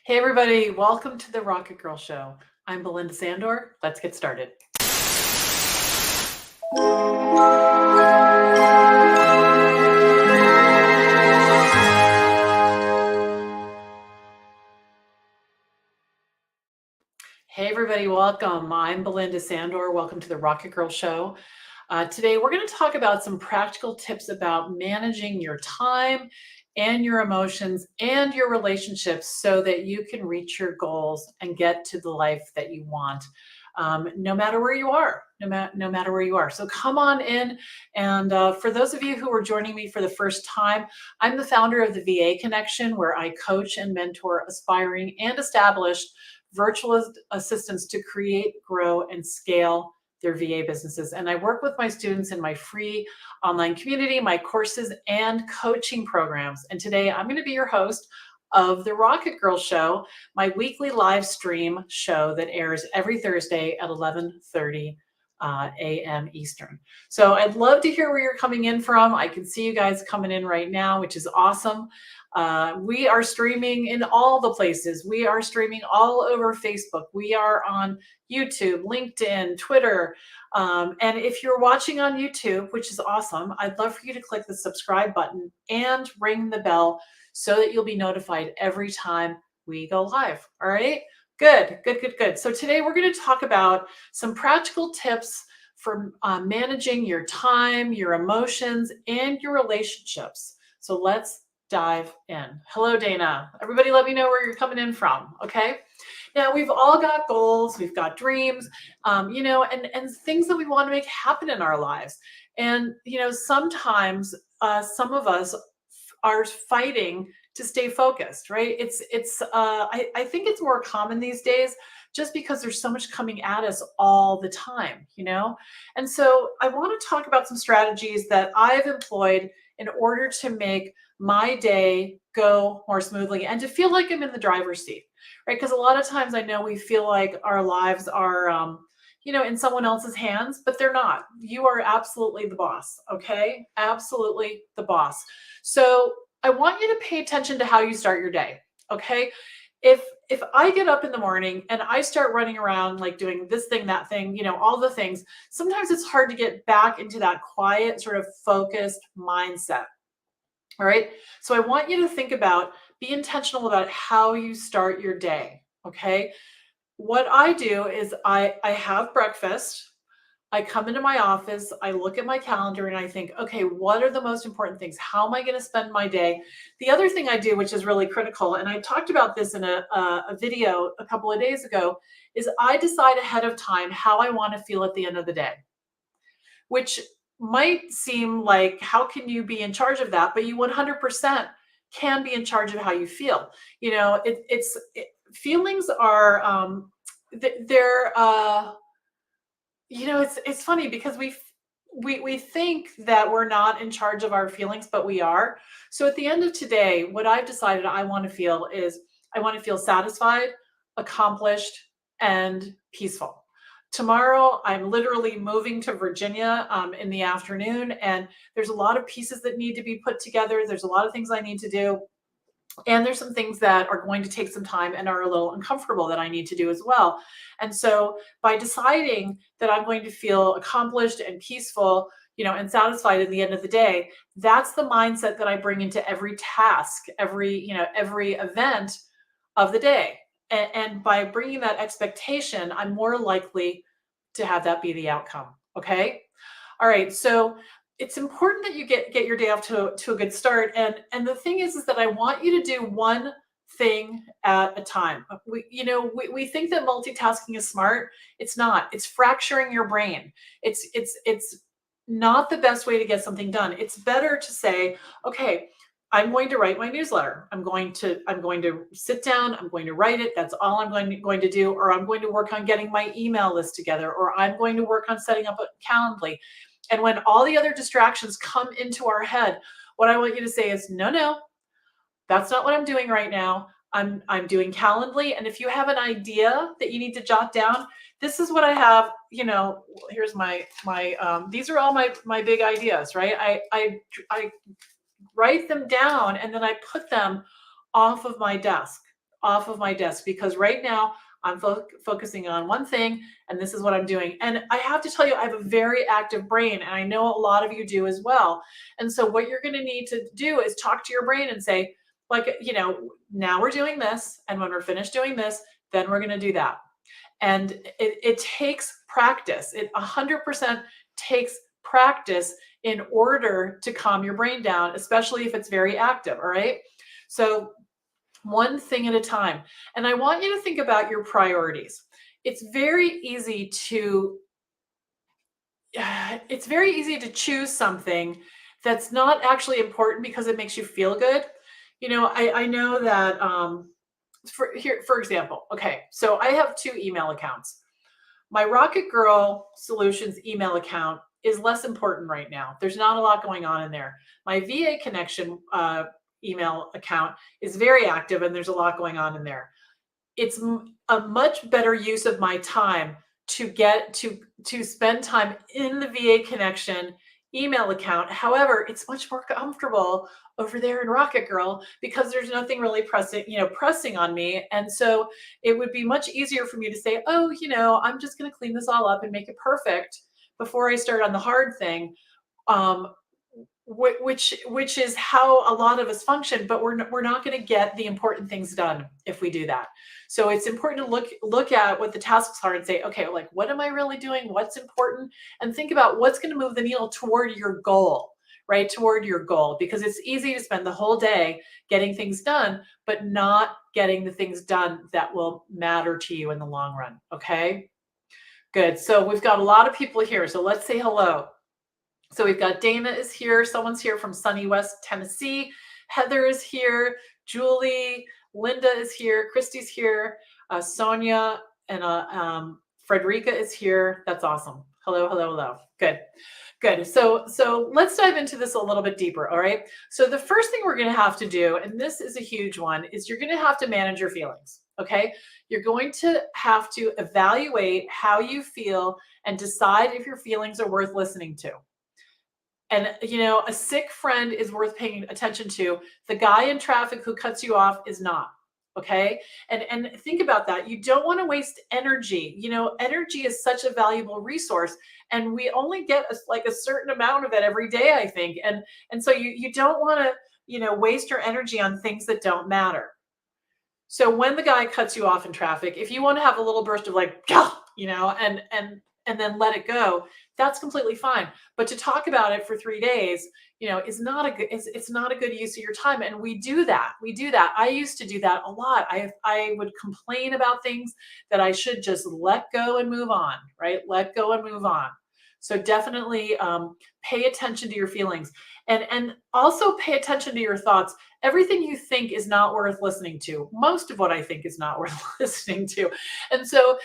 Hey everybody, welcome to the Rocket Girl Show. I'm Belinda Sandor. Let's get started. Hey everybody, welcome. I'm Belinda Sandor. Welcome to the Rocket Girl Show. Today we're going to talk about some practical tips about managing your time and your emotions and your relationships so that you can reach your goals and get to the life that you want. No matter where you are, no matter where you are. So come on in. And for those of you who are joining me for the first time, I'm the founder of the VA Connection, where I coach and mentor aspiring and established virtual assistants to create, grow, and scale their VA businesses. And I work with my students in my free online community, my courses, and coaching programs. And today I'm going to be your host of the Rocket Girl Show, my weekly live stream show that airs every Thursday at 11:30 a.m. Eastern. So I'd love to hear where you're coming in from. I can see you guys coming in right now, which is awesome. We are streaming in all the places. We are streaming all over Facebook. We are on YouTube, LinkedIn, Twitter. And if you're watching on YouTube, which is awesome, I'd love for you to click the subscribe button and ring the bell so that you'll be notified every time we go live. All right? Good. So today we're going to talk about some practical tips for managing your time, your emotions, and your relationships. So let's dive in. Hello, Dana. Everybody let me know where you're coming in from, okay? Now, we've all got goals, we've got dreams, and things that we want to make happen in our lives. And, sometimes some of us are fighting to stay focused, right? I think it's more common these days just because there's so much coming at us all the time, And so I want to talk about some strategies that I've employed in order to make my day go more smoothly and to feel like I'm in the driver's seat, right? Because a lot of times I know we feel like our lives are, in someone else's hands, but they're not. You are absolutely the boss, okay? Absolutely the boss. So I want you to pay attention to how you start your day, okay? If I get up in the morning and I start running around like doing this thing, that thing, all the things, sometimes it's hard to get back into that quiet, sort of focused mindset. All right. So I want you to be intentional about how you start your day. Okay. What I do is I have breakfast. I come into my office, I look at my calendar and I think, okay, what are the most important things? How am I going to spend my day? The other thing I do, which is really critical, and I talked about this in a video a couple of days ago, is I decide ahead of time how I want to feel at the end of the day, which might seem like, how can you be in charge of that? But you 100% can be in charge of how you feel. Feelings are, they're, it's funny because we think that we're not in charge of our feelings, but we are. So at the end of today, what I've decided I want to feel is I want to feel satisfied, accomplished, and peaceful. Tomorrow, I'm literally moving to Virginia in the afternoon, and there's a lot of pieces that need to be put together. There's a lot of things I need to do. And there's some things that are going to take some time and are a little uncomfortable that I need to do as well. And so by deciding that I'm going to feel accomplished and peaceful, and satisfied at the end of the day, that's the mindset that I bring into every task, every event of the day. And by bringing that expectation, I'm more likely to have that be the outcome. Okay. All right. So it's important that you get your day off to a good start. And the thing is that I want you to do one thing at a time. We think that multitasking is smart. It's not. It's fracturing your brain. It's not the best way to get something done. It's better to say, okay, I'm going to write my newsletter. I'm going to sit down. I'm going to write it. That's all I'm going to do. Or I'm going to work on getting my email list together. Or I'm going to work on setting up a Calendly. And when all the other distractions come into our head, what I want you to say is, no, that's not what I'm doing right now. I'm doing Calendly. And if you have an idea that you need to jot down, this is what I have. Here's these are all my big ideas, right? I write them down and then I put them off of my desk off of my desk because right now I'm focusing on one thing and this is what I'm doing. And I have to tell you, I have a very active brain and I know a lot of you do as well. And so what you're going to need to do is talk to your brain and say, like, now we're doing this. And when we're finished doing this, then we're going to do that. And it takes practice. It 100% takes practice in order to calm your brain down, especially if it's very active. All right. So one thing at a time. And I want you to think about your priorities. It's very easy to choose something that's not actually important because it makes you feel good. I know that for example, okay, so I have 2 email accounts. My Rocket Girl Solutions email account is less important right now. There's not a lot going on in there. My VA Connection email account is very active and there's a lot going on in there. It's a much better use of my time to get to spend time in the VA Connection email account. However, it's much more comfortable over there in Rocket Girl because there's nothing really pressing on me. And so it would be much easier for me to say, oh, I'm just going to clean this all up and make it perfect before I start on the hard thing. Which is how a lot of us function, but we're not going to get the important things done if we do that. So it's important to look at what the tasks are and say, okay, like, what am I really doing? What's important? And think about what's going to move the needle toward your goal, right? Toward your goal, because it's easy to spend the whole day getting things done, but not getting the things done that will matter to you in the long run. Okay, good. So we've got a lot of people here. So let's say hello. So we've got Dana is here. Someone's here from sunny West Tennessee. Heather is here. Julie, Linda is here. Christy's here. Sonia and Frederica is here. That's awesome. Hello, hello, hello. Good, good. So let's dive into this a little bit deeper. All right. So the first thing we're going to have to do, and this is a huge one, is you're going to have to manage your feelings. Okay. You're going to have to evaluate how you feel and decide if your feelings are worth listening to. And, a sick friend is worth paying attention to. The guy in traffic who cuts you off is not. Okay. And think about that. You don't want to waste energy. Energy is such a valuable resource and we only get a certain amount of it every day, I think. And so you don't want to, waste your energy on things that don't matter. So when the guy cuts you off in traffic, if you want to have a little burst of and then let it go, that's completely fine. But to talk about it for 3 days, is not a good, it's not a good use of your time. And we do that. I used to do that a lot. I would complain about things that I should just let go and move on, right? Let go and move on. So definitely pay attention to your feelings and also pay attention to your thoughts. Everything you think is not worth listening to. Most of what I think is not worth listening to. And so,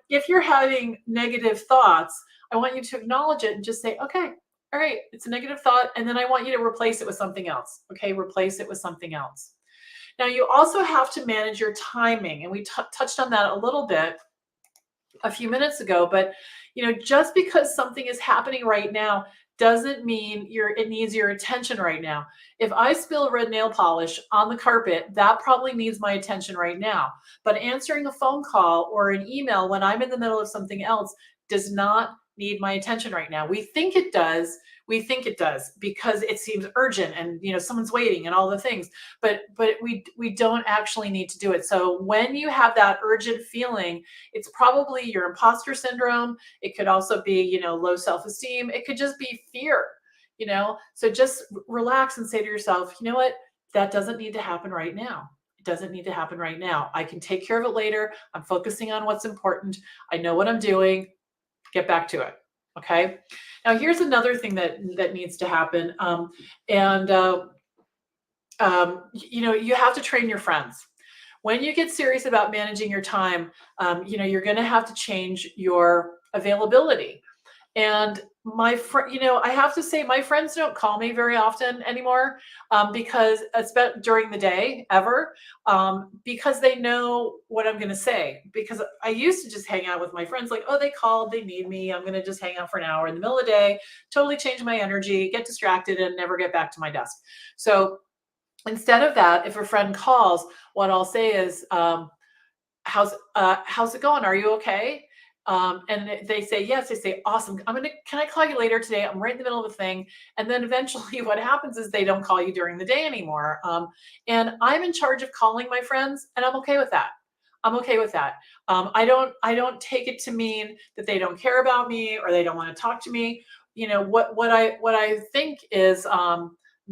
if you're having negative thoughts, I want you to acknowledge it and just say, okay, all right, it's a negative thought. And then I want you to replace it with something else. Okay, replace it with something else. Now, you also have to manage your timing. And we touched on that a little bit a few minutes ago, but just because something is happening right now doesn't mean it needs your attention right now. If I spill red nail polish on the carpet, that probably needs my attention right now. But answering a phone call or an email when I'm in the middle of something else does not need my attention right now. We think it does because it seems urgent and someone's waiting and all the things, but we don't actually need to do it. So when you have that urgent feeling, it's probably your imposter syndrome. It could also be low self-esteem. It could just be fear. So just relax and say to yourself, you know what, that doesn't need to happen right now. It doesn't need to happen right now. I can take care of it later. I'm focusing on what's important. I know what I'm doing. Get back to it. Okay. Now here's another thing that needs to happen. You have to train your friends. When you get serious about managing your time, you're going to have to change your availability. And I have to say my friends don't call me very often anymore because during the day ever, because they know what I'm going to say. Because I used to just hang out with my friends like, oh, they called, they need me. I'm going to just hang out for an hour in the middle of the day, totally change my energy, get distracted and never get back to my desk. So Instead of that, if a friend calls, what I'll say is, how's it going? Are you okay? And they say yes. I say, awesome. Can I call you later today? I'm right in the middle of a thing. And then eventually, what happens is they don't call you during the day anymore. And I'm in charge of calling my friends, and I'm okay with that. I'm okay with that. I don't take it to mean that they don't care about me or they don't want to talk to me. What I think is,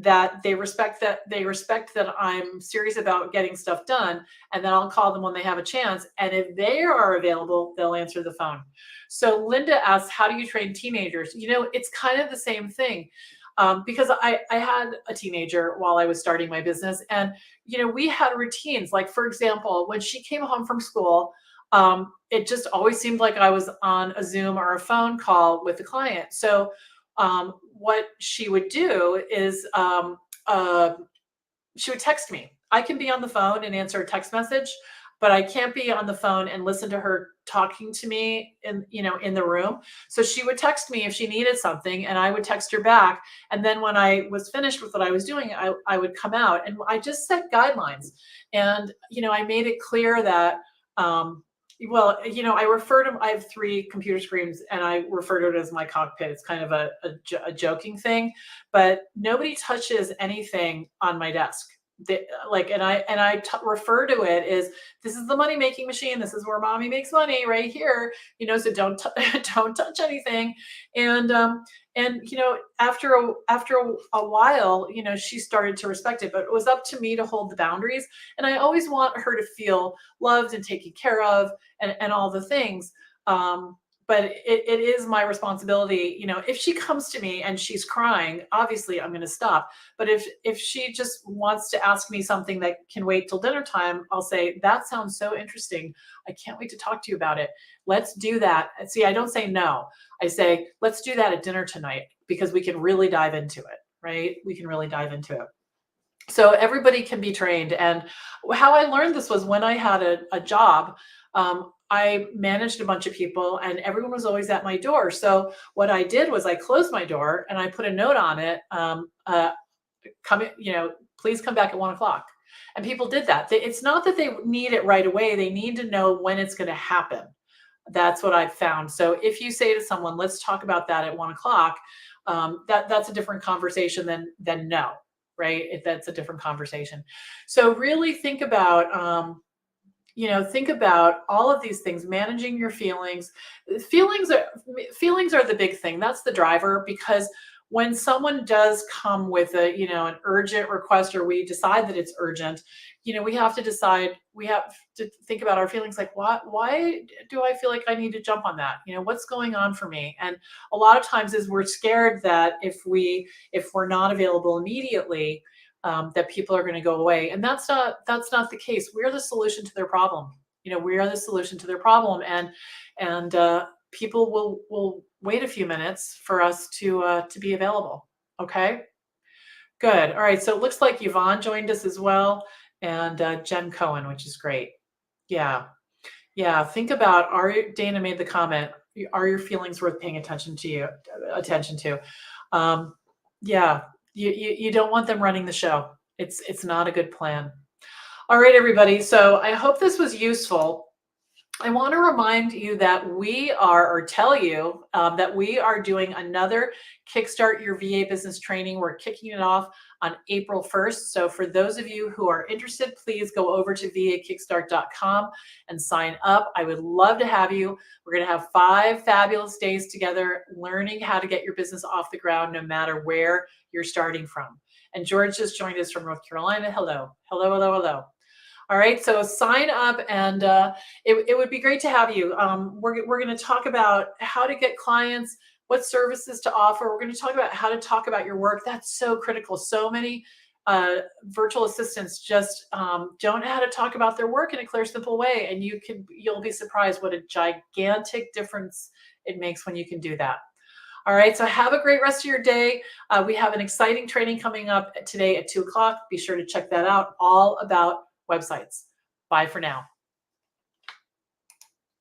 that they respect that I'm serious about getting stuff done, and then I'll call them when they have a chance. And if they are available, they'll answer the phone. So Linda asks, how do you train teenagers? It's kind of the same thing. Because I had a teenager while I was starting my business, and we had routines. Like, for example, when she came home from school, it just always seemed like I was on a Zoom or a phone call with the client. So what she would do is, she would text me. I can be on the phone and answer a text message, but I can't be on the phone and listen to her talking to me in the room. So she would text me if she needed something, and I would text her back. And then when I was finished with what I was doing, I would come out, and I just set guidelines. And I made it clear that, well, I have three computer screens, and I refer to it as my cockpit. It's kind of a joking thing, but nobody touches anything on my desk. Refer to it as, this is the money making machine. This is where mommy makes money right here. So don't touch anything. And after a while, she started to respect it, but it was up to me to hold the boundaries. And I always want her to feel loved and taken care of, and all the things. But it is my responsibility. If she comes to me and she's crying, obviously I'm going to stop. But if she just wants to ask me something that can wait till dinner time, I'll say, that sounds so interesting. I can't wait to talk to you about it. Let's do that. See, I don't say no. I say, let's do that at dinner tonight, because we can really dive into it, right? We can really dive into it. So everybody can be trained. And how I learned this was when I had a job. I managed a bunch of people, and everyone was always at my door. So what I did was I closed my door and I put a note on it. Come in, please come back at 1 o'clock. And people did that. It's not that they need it right away. They need to know when it's going to happen. That's what I've found. So if you say to someone, let's talk about that at 1 o'clock, that's a different conversation than no, right? If that's a different conversation. So really think about, think about all of these things, managing your feelings. Feelings are the big thing. That's the driver, because when someone does come with an urgent request, or we decide that it's urgent, we have to think about our feelings. Like, why do I feel like I need to jump on that? What's going on for me? And a lot of times is we're scared that if we're not available immediately, that people are going to go away. And that's not the case. We're the solution to their problem. We are the solution to their problem. And people will wait a few minutes for us to be available. Okay, good. All right. So it looks like Yvonne joined us as well, and Jen Cohen, which is great. Yeah. Yeah. Think about, Dana made the comment, are your feelings worth paying attention to? Yeah. You don't want them running the show. It's not a good plan. All right, everybody. So I hope this was useful. I want to remind you that tell you that we are doing another Kickstart Your VA Business training. We're kicking it off on April 1st. So for those of you who are interested, please go over to vakickstart.com and sign up. I would love to have you. We're going to have 5 fabulous days together learning how to get your business off the ground, no matter where you're starting from. And George just joined us from North Carolina. Hello, hello, hello, hello. All right, so sign up, and it would be great to have you. We're going to talk about how to get clients, what services to offer. We're going to talk about how to talk about your work. That's so critical. So many virtual assistants just don't know how to talk about their work in a clear, simple way, and you'll be surprised what a gigantic difference it makes when you can do that. All right, so have a great rest of your day. We have an exciting training coming up today at 2 o'clock. Be sure to check that out, all about websites. Bye for now.